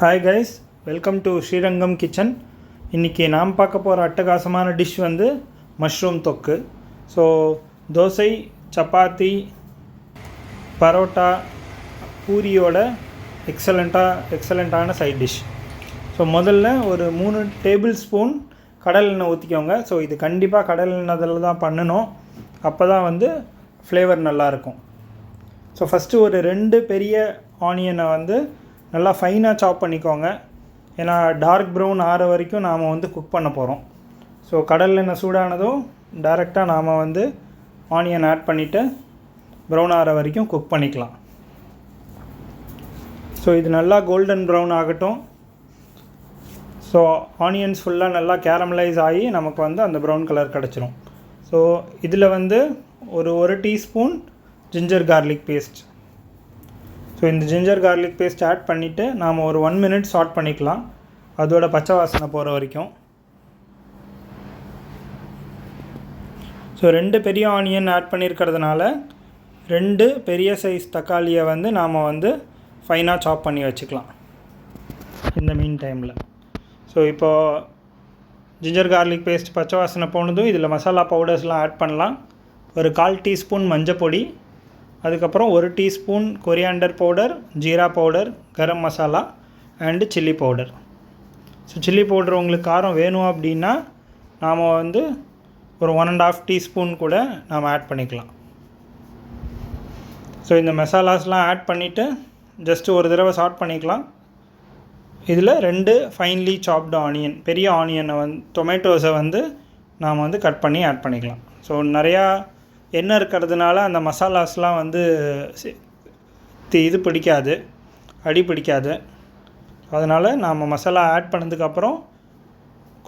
Hi guys, welcome to Srirangam kitchen. இன்றைக்கி நாம் பார்க்க போகிற அட்டகாசமான டிஷ் வந்து மஷ்ரூம் தொக்கு. ஸோ தோசை, சப்பாத்தி, பரோட்டா, பூரியோட எக்ஸலண்ட்டான சைட் டிஷ். ஸோ முதல்ல ஒரு 3 டேபிள் ஸ்பூன் கடல் எண்ணெய் ஊற்றிக்கோங்க. ஸோ இது கண்டிப்பாக கடல் எண்ணெயில் தான் பண்ணணும், அப்போ தான் வந்து ஃப்ளேவர் நல்லாயிருக்கும். ஸோ ஃபஸ்ட்டு ஒரு 2 பெரிய ஆனியனை வந்து நல்லா ஃபைனாக சாப் பண்ணிக்கோங்க. ஏன்னா டார்க் ப்ரௌன் ஆற வரைக்கும் நாம் வந்து குக் பண்ண போகிறோம். ஸோ கடல் எண்ணெய் சூடானதும் டைரெக்டாக நாம் வந்து ஆனியன் ஆட் பண்ணிவிட்டு ப்ரௌன் ஆற வரைக்கும் குக் பண்ணிக்கலாம். ஸோ இது நல்லா கோல்டன் ப்ரௌன் ஆகட்டும். ஸோ ஆனியன்ஸ் ஃபுல்லாக நல்லா கேரமலைஸ் ஆகி நமக்கு வந்து அந்த ப்ரௌன் கலர் கிடச்சிரும். ஸோ இதில் வந்து ஒரு teaspoon ginger garlic paste. So இந்த ஜிஞ்சர் கார்லிக் பேஸ்ட் ஆட் பண்ணிவிட்டு நாம் ஒரு 1 minute சாட் பண்ணிக்கலாம், அதோட பச்சை வாசனை போகிற வரைக்கும். ஸோ 2 பெரிய ஆனியன் ஆட் பண்ணியிருக்கிறதுனால 2 பெரிய சைஸ் தக்காளியை வந்து நாம் வந்து ஃபைனாக சாப் பண்ணி வச்சுக்கலாம் இந்த மீன் டைமில். ஸோ இப்போது ஜிஞ்சர் கார்லிக் பேஸ்ட் பச்சை வாசனை போனதும் இதில் மசாலா பவுடர்ஸ்லாம் ஆட் பண்ணலாம். ஒரு 1/4 டீஸ்பூன் மஞ்சப்பொடி, அதுக்கப்புறம் 1 teaspoon coriander powder, jeera powder, garam masala and chilli powder. So chilli powder உங்களுக்கு காரம் வேணும் அப்படின்னா நாம் வந்து ஒரு 1.5 டீஸ்பூன் கூட நாம் ஆட் பண்ணிக்கலாம். ஸோ இந்த மசாலாஸ்லாம் ஆட் பண்ணிவிட்டு ஜஸ்ட்டு ஒரு தடவை சாட் பண்ணிக்கலாம். இதில் 2 ஃபைன்லி சாப்டு ஆனியன், பெரிய ஆனியனை டொமேட்டோஸை வந்து நாம் வந்து கட் பண்ணி ஆட் பண்ணிக்கலாம். ஸோ நிறையா எண்ணெய் இருக்கிறதுனால அந்த மசாலாஸ்லாம் வந்து இது பிடிக்காது, அடி பிடிக்காது. அதனால் நாம் மசாலா ஆட் பண்ணதுக்கப்புறம்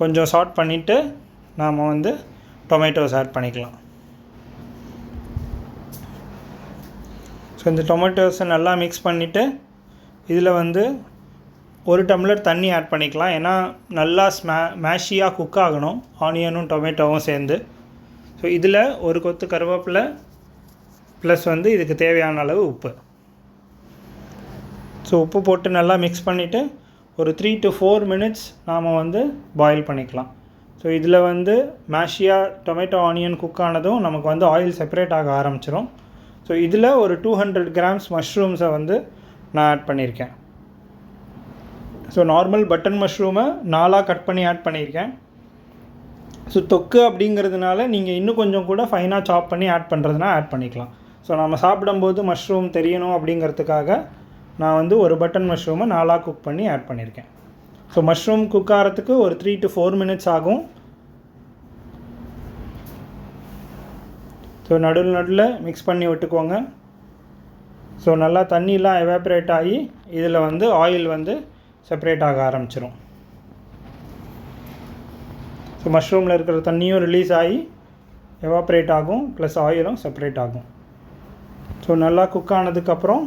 கொஞ்சம் சாட் பண்ணிவிட்டு நாம் வந்து டொமேட்டோஸ் ஆட் பண்ணிக்கலாம். ஸோ இந்த டொமேட்டோஸை நல்லா மிக்ஸ் பண்ணிவிட்டு இதில் வந்து 1 டம்ளர் தண்ணி ஆட் பண்ணிக்கலாம். ஏன்னா நல்லா மேஷியாக குக் ஆகணும் ஆனியனும் டொமேட்டோவும் சேர்ந்து. ஸோ இதில் ஒரு கொத்து கருவேப்பிலை ப்ளஸ் வந்து இதுக்கு தேவையான அளவு உப்பு. ஸோ உப்பு போட்டு நல்லா மிக்ஸ் பண்ணிவிட்டு ஒரு 3 to 4 minutes நாம் வந்து பாயில் பண்ணிக்கலாம். ஸோ இதில் வந்து மேஷியாக டொமேட்டோ ஆனியன் குக் ஆனதும் நமக்கு வந்து ஆயில் செப்பரேட் ஆக ஆரம்பிச்சிடும். ஸோ இதில் ஒரு 200 grams மஷ்ரூம்ஸை வந்து நான் ஆட் பண்ணியிருக்கேன். ஸோ நார்மல் பட்டன் மஷ்ரூமை 4ஆக கட் பண்ணி ஆட் பண்ணியிருக்கேன். ஸோ தொக்கு அப்படிங்கிறதுனால நீங்கள் இன்னும் கொஞ்சம் கூட ஃபைனாக சாப் பண்ணி ஆட் பண்ணுறதுனா ஆட் பண்ணிக்கலாம். ஸோ நம்ம சாப்பிடும்போது மஷ்ரூம் தெரியணும் அப்படிங்கிறதுக்காக நான் வந்து ஒரு பட்டன் மஷ்ரூமை 4ஆக குக் பண்ணி ஆட் பண்ணியிருக்கேன். ஸோ மஷ்ரூம் குக் ஆகிறதுக்கு ஒரு 3 to 4 minutes ஆகும். ஸோ நடுவில் மிக்ஸ் பண்ணி விட்டுக்கோங்க. ஸோ நல்லா தண்ணியெலாம் எவாப்ரேட் ஆகி இதில் வந்து ஆயில் வந்து செப்பரேட் ஆக ஆரம்பிச்சிடும். ஸோ மஷ்ரூமில் இருக்கிற தண்ணியும் ரிலீஸ் ஆகி எவாப்ரேட் ஆகும், ப்ளஸ் ஆயிலும் செப்பரேட் ஆகும். ஸோ நல்லா குக் ஆனதுக்கப்புறம்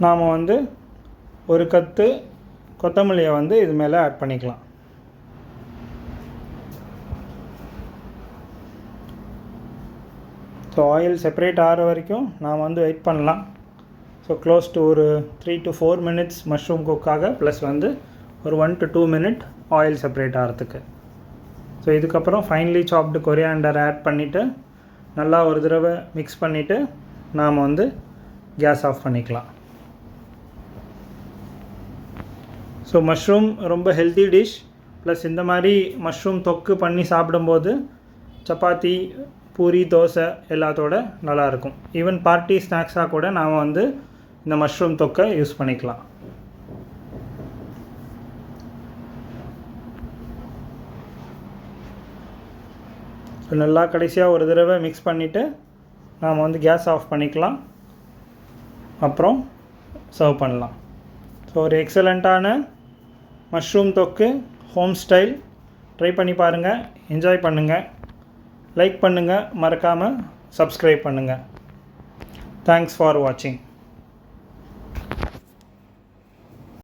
நாம் வந்து ஒரு கத்து கொத்தமல்லியை வந்து இது மேலே ஆட் பண்ணிக்கலாம். ஸோ ஆயில் செப்பரேட் ஆகிற வரைக்கும் நாம் வந்து வெயிட் பண்ணலாம். ஸோ க்ளோஸ் டு ஒரு 3 to 4 minutes மஷ்ரூம் குக்காக, ப்ளஸ் வந்து ஒரு 1 to 2 minute ஆயில் செப்பரேட் ஆகிறதுக்கு. ஸோ இதுக்கப்புறம் ஃபைன்லி சாப்டு கொரியாண்டர் ஆட் பண்ணிவிட்டு நல்லா ஒரு தடவை மிக்ஸ் பண்ணிவிட்டு நாம் வந்து கேஸ் ஆஃப் பண்ணிக்கலாம். ஸோ மஷ்ரூம் ரொம்ப ஹெல்த்தி டிஷ். ப்ளஸ் இந்த மாதிரி மஷ்ரூம் தொக்கு பண்ணி சாப்பிடும்போது சப்பாத்தி, பூரி, தோசை எல்லாத்தோட நல்லாயிருக்கும். ஈவன் பார்ட்டி ஸ்நாக்ஸாக கூட நாம் வந்து இந்த மஷ்ரூம் தொக்கை யூஸ் பண்ணிக்கலாம். ஸோ நல்லா கடைசியாக ஒரு தடவை மிக்ஸ் பண்ணிவிட்டு நாம் வந்து கேஸ் ஆஃப் பண்ணிக்கலாம், அப்புறம் சர்வ் பண்ணலாம். ஸோ ஒரு எக்ஸலண்ட்டான மஷ்ரூம் தொக்கு ஹோம் ஸ்டைல். ட்ரை பண்ணி பாருங்கள், என்ஜாய் பண்ணுங்கள், லைக் பண்ணுங்கள், மறக்காமல் சப்ஸ்கிரைப் பண்ணுங்கள். தேங்க்ஸ் ஃபார் வாட்சிங்.